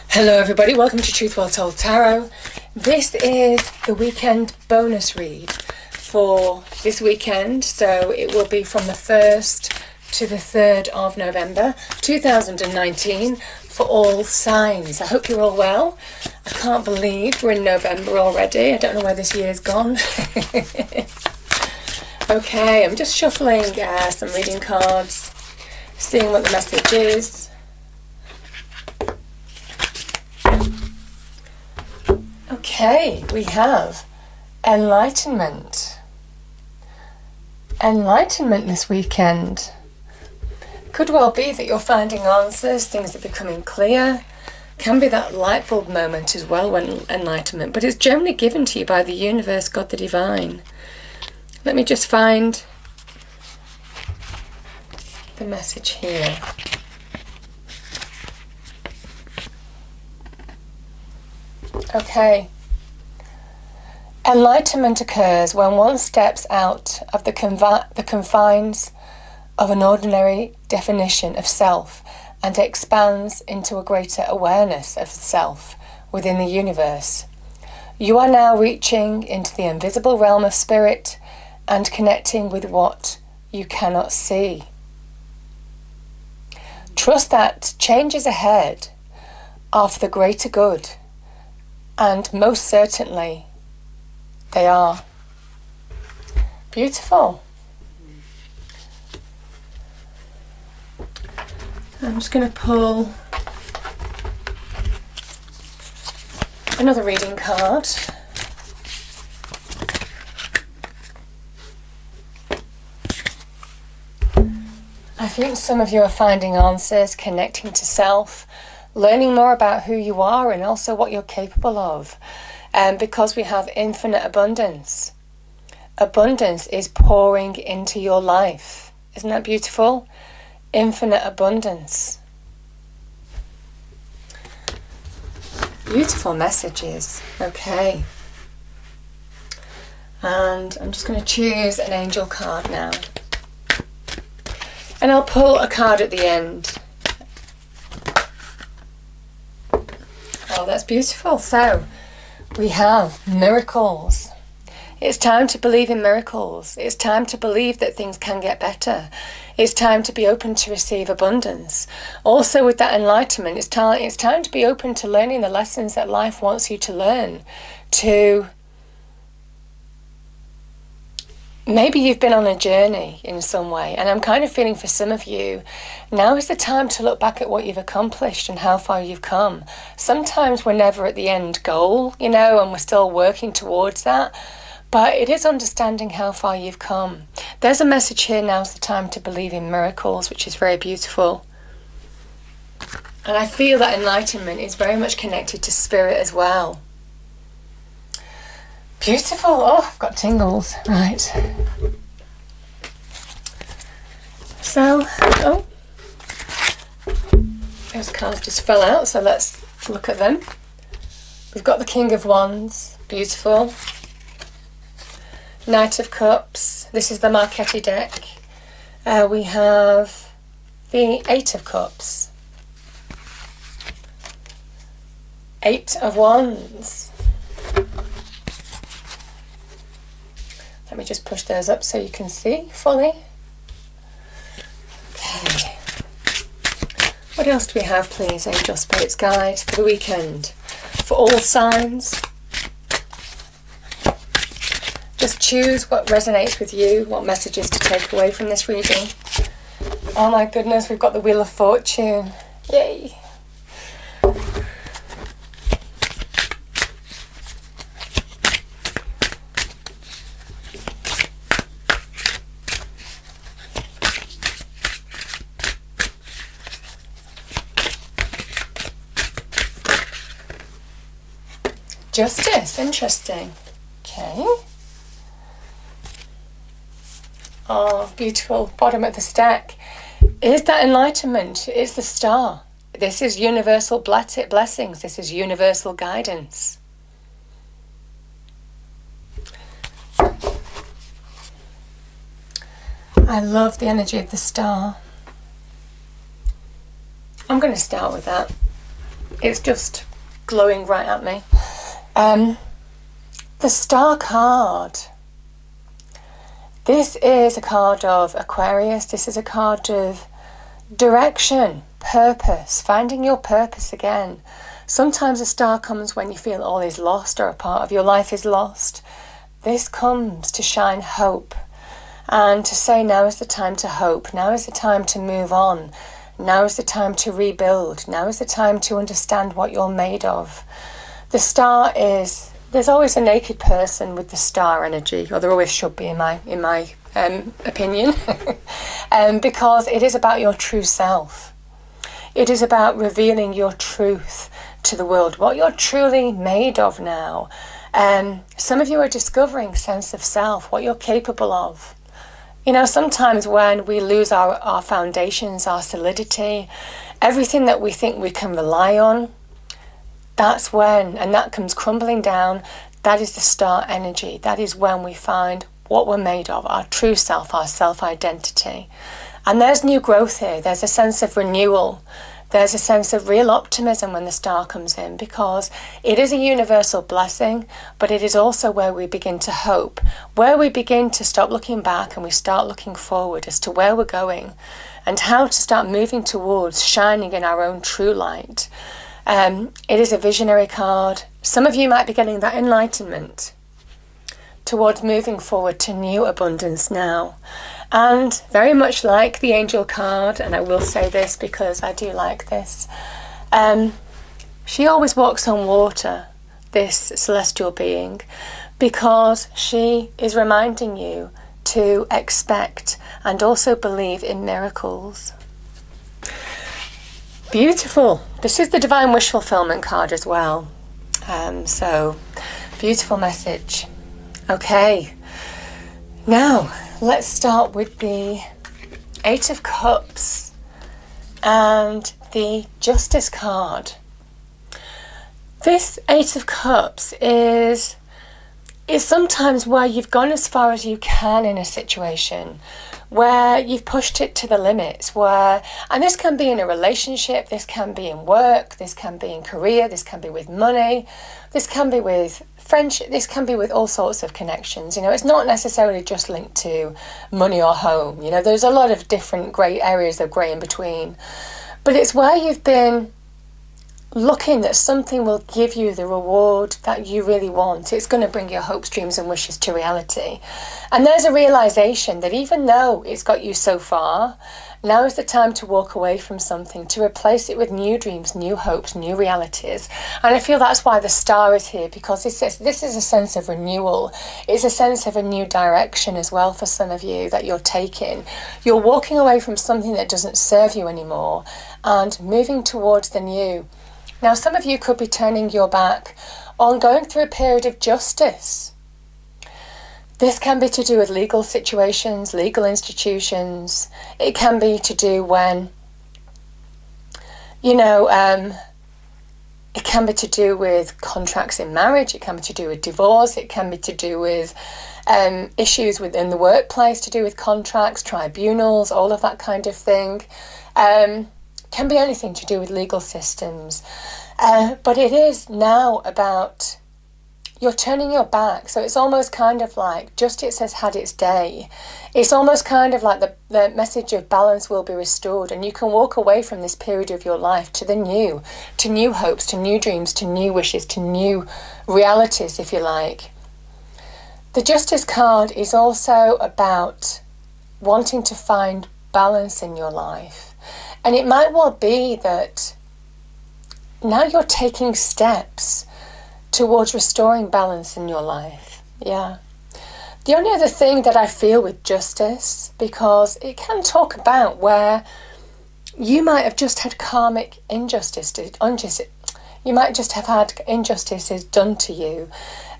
Hello everybody, welcome to Truth Well Told Tarot. This is the weekend bonus read for this weekend, so it will be from the 1st to the 3rd of November 2019 for all signs. I hope you're all well. I can't believe we're in November already. I don't know where this year's gone. Okay, I'm just shuffling some reading cards, seeing what the message is. Okay, we have Enlightenment. Enlightenment this weekend. Could well be that you're finding answers, things are becoming clear. Can be that light bulb moment as well when enlightenment, but it's generally given to you by the universe, God the Divine. Let me just find the message here. Okay. Enlightenment occurs when one steps out of the confines of an ordinary definition of self and expands into a greater awareness of self within the universe. You are now reaching into the invisible realm of spirit and connecting with what you cannot see. Trust that changes ahead are for the greater good, and most certainly they are. Beautiful. I'm just going to pull another reading card. I think some of you are finding answers, connecting to self, learning more about who you are and also what you're capable of. Because we have infinite abundance. Abundance is pouring into your life. Isn't that beautiful? Infinite abundance. Beautiful messages. Okay. And I'm just going to choose an angel card now. And I'll pull a card at the end. Oh, that's beautiful. So, we have miracles. It's time to believe in miracles. It's time to believe that things can get better. It's time to be open to receive abundance. Also with that enlightenment, it's time to be open to learning the lessons that life wants you to learn. Maybe you've been on a journey in some way, and I'm kind of feeling for some of you, now is the time to look back at what you've accomplished and how far you've come. Sometimes we're never at the end goal, and we're still working towards that, but it is understanding how far you've come. There's a message here, now's the time to believe in miracles, which is very beautiful. And I feel that enlightenment is very much connected to spirit as well. Beautiful. Oh, I've got tingles. Right. So, those cards just fell out, so let's look at them. We've got the King of Wands. Beautiful. Knight of Cups. This is the Marchetti deck. We have the 8 of Cups. 8 of Wands. Let me just push those up so you can see fully. Okay. What else do we have, please, Angel Spirits Guide, for the weekend? For all signs. Just choose what resonates with you, what messages to take away from this reading. Oh my goodness, we've got the Wheel of Fortune. Yay! Justice, interesting. Okay. Oh, beautiful. Bottom of the stack. Is that enlightenment? Is the star. This is universal blessings. This is universal guidance. I love the energy of the star. I'm going to start with that. It's just glowing right at me. The Star card. This is a card of Aquarius. This is a card of direction, purpose, finding your purpose again. Sometimes a star comes when you feel all is lost or a part of your life is lost. This comes to shine hope and to say now is the time to hope. Now is the time to move on. Now is the time to rebuild. Now is the time to understand what you're made of. The star is, there's always a naked person with the star energy, or there always should be in my opinion, because it is about your true self. It is about revealing your truth to the world, what you're truly made of now. Some of you are discovering sense of self, what you're capable of. You know, sometimes when we lose our foundations, our solidity, everything that we think we can rely on, that's when, and that comes crumbling down, that is the star energy. That is when we find what we're made of, our true self, our self-identity. And there's new growth here. There's a sense of renewal. There's a sense of real optimism when the star comes in, because it is a universal blessing, but it is also where we begin to hope, where we begin to stop looking back and we start looking forward as to where we're going and how to start moving towards shining in our own true light. It is a visionary card. Some of you might be getting that enlightenment towards moving forward to new abundance now. And very much like the angel card, and I will say this because I do like this, she always walks on water, this celestial being, because she is reminding you to expect and also believe in miracles. Beautiful. This is the Divine Wish Fulfillment card as well. So, beautiful message. Okay. Now, let's start with the Eight of Cups and the Justice card. This Eight of Cups is sometimes where you've gone as far as you can in a situation, where you've pushed it to the limits, and this can be in a relationship, this can be in work, this can be in career, this can be with money, this can be with friendship, this can be with all sorts of connections. You know, it's not necessarily just linked to money or home. You know, there's a lot of different grey areas of grey in between. But it's where you've been looking that something will give you the reward that you really want. It's going to bring your hopes, dreams and wishes to reality. And there's a realization that even though it's got you so far, now is the time to walk away from something, to replace it with new dreams, new hopes, new realities. And I feel that's why the star is here, because this is a sense of renewal. It's a sense of a new direction as well for some of you that you're taking. You're walking away from something that doesn't serve you anymore and moving towards the new. Now, some of you could be turning your back on going through a period of justice. This can be to do with legal situations, legal institutions. It can be to do when, it can be to do with contracts in marriage. It can be to do with divorce. It can be to do with issues within the workplace, to do with contracts, tribunals, all of that kind of thing. Can be anything to do with legal systems. But it is now about you're turning your back. So it's almost kind of like justice has had its day. It's almost kind of like the message of balance will be restored, and you can walk away from this period of your life to the new, to new hopes, to new dreams, to new wishes, to new realities, if you like. The Justice card is also about wanting to find balance in your life. And it might well be that now you're taking steps towards restoring balance in your life. Yeah. The only other thing that I feel with justice, because it can talk about where you might have just had karmic injustice, you might just have had injustices done to you,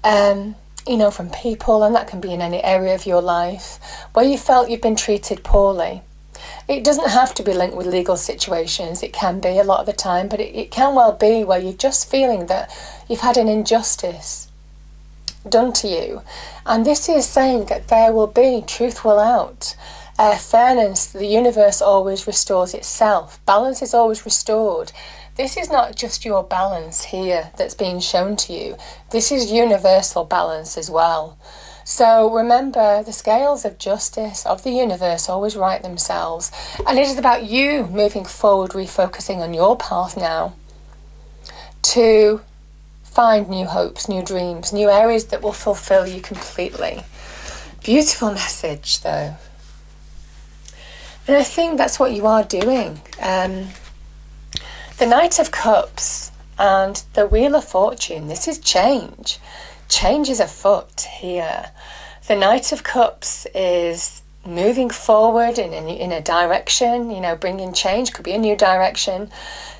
from people, and that can be in any area of your life, where you felt you've been treated poorly. It doesn't have to be linked with legal situations. It can be a lot of the time, but it can well be where you're just feeling that you've had an injustice done to you. And this is saying that there will be, truth will out, fairness. The universe always restores itself. Balance is always restored. this is not just your balance here that's being shown to you. This is universal balance as well. So remember, the scales of justice of the universe always right themselves. And it is about you moving forward, refocusing on your path now to find new hopes, new dreams, new areas that will fulfill you completely. Beautiful message, though. And I think that's what you are doing. The Knight of Cups and the Wheel of Fortune, this is change. Change is afoot here. The Knight of Cups is moving forward in a direction, bringing change, could be a new direction.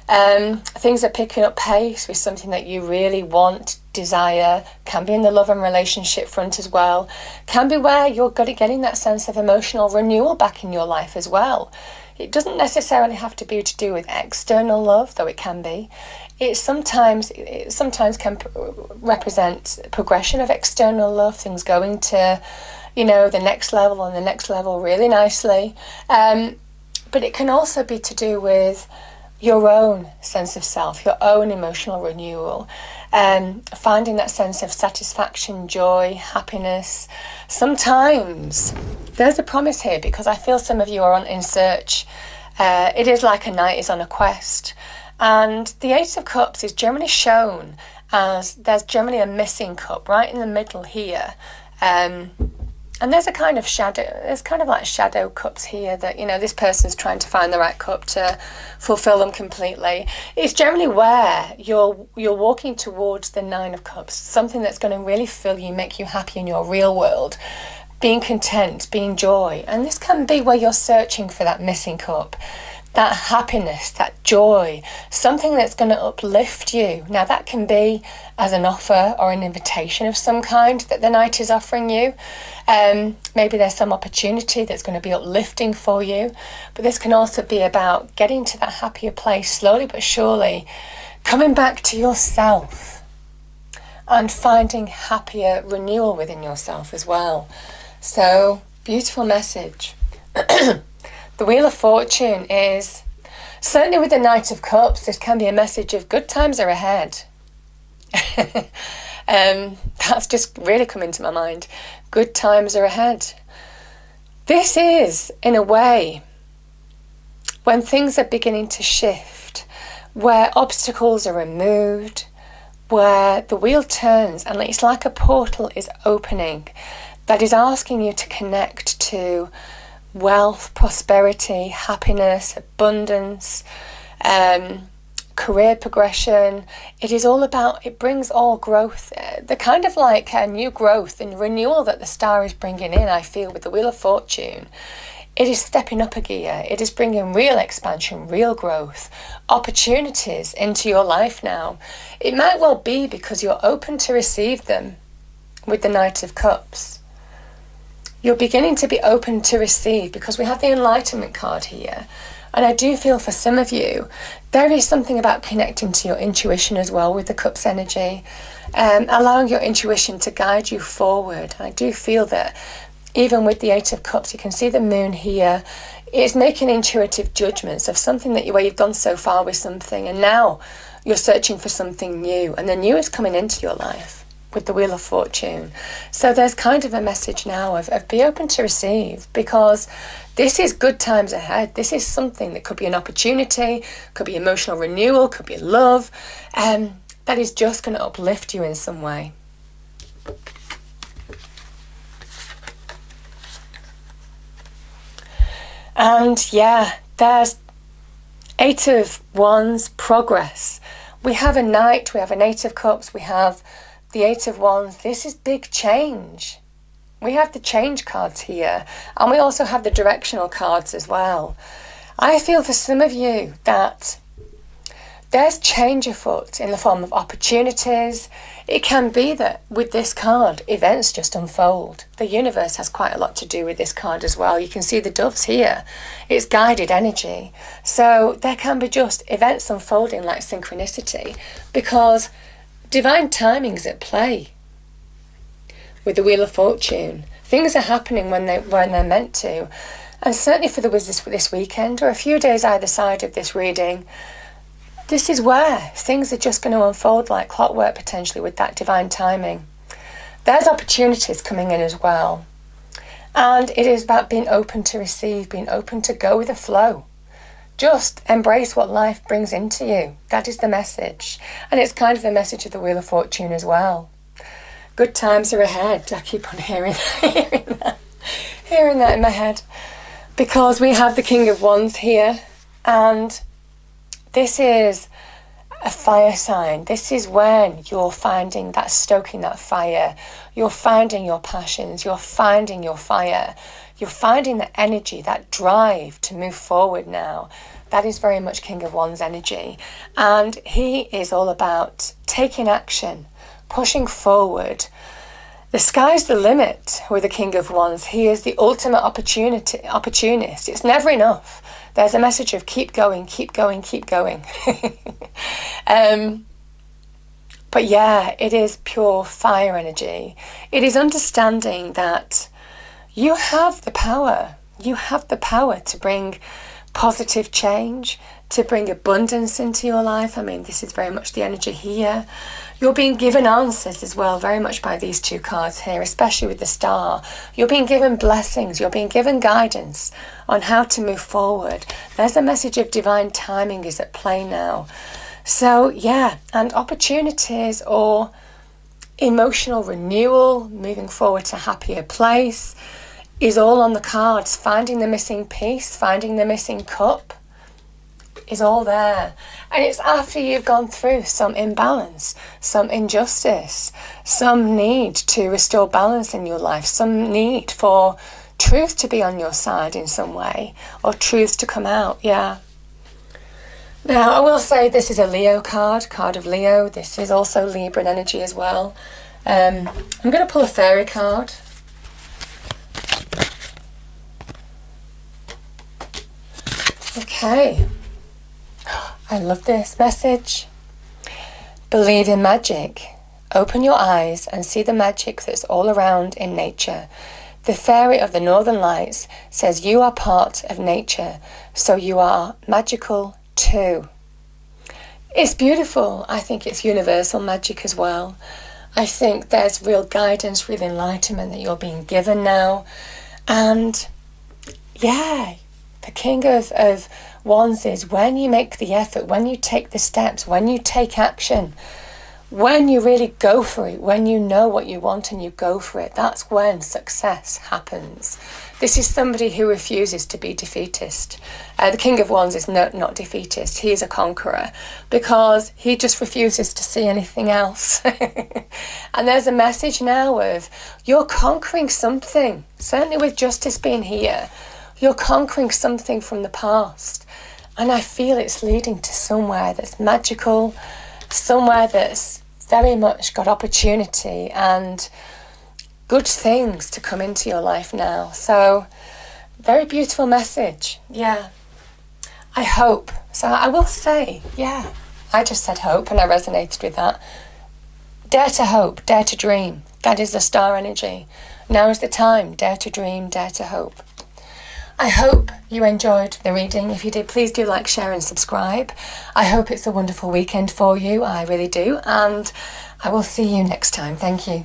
Things are picking up pace with something that you really want, desire, can be in the love and relationship front as well, can be where you're good at getting that sense of emotional renewal back in your life as well. It doesn't necessarily have to be to do with external love, though it can be. It sometimes can represent progression of external love, things going to, the next level and the next level really nicely. But it can also be to do with your own sense of self, your own emotional renewal, finding that sense of satisfaction, joy, happiness. Sometimes there's a promise here, because I feel some of you are in search. It is like a knight is on a quest. And the Ace of Cups is generally shown as there's generally a missing cup right in the middle here. And there's a kind of shadow, there's kind of like shadow cups here that, this person's trying to find the right cup to fulfill them completely. It's generally where you're walking towards the Nine of Cups, something that's going to really fill you, make you happy in your real world, being content, being joy. And this can be where you're searching for that missing cup, that happiness, that joy, something that's going to uplift you. Now that can be as an offer or an invitation of some kind that the Knight is offering you. Maybe there's some opportunity that's going to be uplifting for you, but this can also be about getting to that happier place slowly but surely, coming back to yourself and finding happier renewal within yourself as well. So, beautiful message. The Wheel of Fortune is, certainly with the Knight of Cups, this can be a message of good times are ahead. That's just really come into my mind. Good times are ahead. This is, in a way, when things are beginning to shift, where obstacles are removed, where the wheel turns and it's like a portal is opening that is asking you to connect to wealth, prosperity, happiness, abundance, career progression. It is all about, it brings all growth, the kind of like a new growth and renewal that the star is bringing in, I feel, with the Wheel of Fortune. It is stepping up a gear. It is bringing real expansion, real growth, opportunities into your life now. It might well be because you're open to receive them with the Knight of Cups. You're beginning to be open to receive because we have the Enlightenment card here. And I do feel for some of you, there is something about connecting to your intuition as well with the Cups energy, allowing your intuition to guide you forward. I do feel that even with the Eight of Cups, you can see the moon here. It's making intuitive judgments of something where you've gone so far with something and now you're searching for something new, and the new is coming into your life with the Wheel of Fortune. So there's kind of a message now of be open to receive, because this is good times ahead. This is something that could be an opportunity, could be emotional renewal, could be love, that is just going to uplift you in some way. And yeah, there's Eight of Wands, progress. We have a Knight, we have an Eight of Cups, we have the Eight of Wands. This is big change. We have the change cards here, and we also have the directional cards as well. I feel for some of you that there's change afoot in the form of opportunities. It can be that with this card, events just unfold. The universe has quite a lot to do with this card as well. You can see the doves here. It's guided energy. So there can be just events unfolding like synchronicity, because divine timing is at play with the Wheel of Fortune. Things are happening when they're meant to. And certainly for this weekend, or a few days either side of this reading, this is where things are just going to unfold like clockwork, potentially, with that divine timing. There's opportunities coming in as well. And it is about being open to receive, being open to go with the flow. Just embrace what life brings into you. That is the message. And it's kind of the message of the Wheel of Fortune as well. Good times are ahead. I keep on hearing that in my head. Because we have the King of Wands here. And this is a fire sign. This is when you're finding that, stoking that fire. You're finding your passions. You're finding your fire. You're finding the energy, that drive to move forward now. That is very much King of Wands energy. And he is all about taking action, pushing forward. The sky's the limit with the King of Wands. He is the ultimate opportunist. It's never enough. There's a message of keep going, keep going, keep going. But yeah, it is pure fire energy. It is understanding that you have the power. You have the power to bring positive change, to bring abundance into your life. I mean, this is very much the energy here. You're being given answers as well, very much by these two cards here, especially with the Star. You're being given blessings. You're being given guidance on how to move forward. There's a message of divine timing is at play now. So, yeah, and opportunities or emotional renewal, moving forward to a happier place, is all on the cards. Finding the missing piece, finding the missing cup is all there. And it's after you've gone through some imbalance, some injustice, some need to restore balance in your life, some need for truth to be on your side in some way, or truth to come out, yeah. Now, I will say this is a Leo card of Leo. This is also Libran energy as well. I'm going to pull a fairy card. Okay. I love this message. Believe in magic. Open your eyes and see the magic that's all around in nature. The fairy of the Northern Lights says you are part of nature, so you are magical too. It's beautiful. I think it's universal magic as well. I think there's real guidance, real enlightenment that you're being given now. And yeah, the King of Wands is when you make the effort, when you take the steps, when you take action, when you really go for it, when you know what you want and you go for it, that's when success happens. This is somebody who refuses to be defeatist. The King of Wands is not defeatist. He is a conqueror because he just refuses to see anything else. And there's a message now of you're conquering something, certainly with justice being here. You're conquering something from the past. And I feel it's leading to somewhere that's magical, somewhere that's very much got opportunity and good things to come into your life now. So, very beautiful message. Yeah. I hope. So I will say, yeah, I just said hope and I resonated with that. Dare to hope, dare to dream. That is the Star energy. Now is the time. Dare to dream, dare to hope. I hope you enjoyed the reading. If you did, please do like, share and subscribe. I hope it's a wonderful weekend for you. I really do. And I will see you next time. Thank you.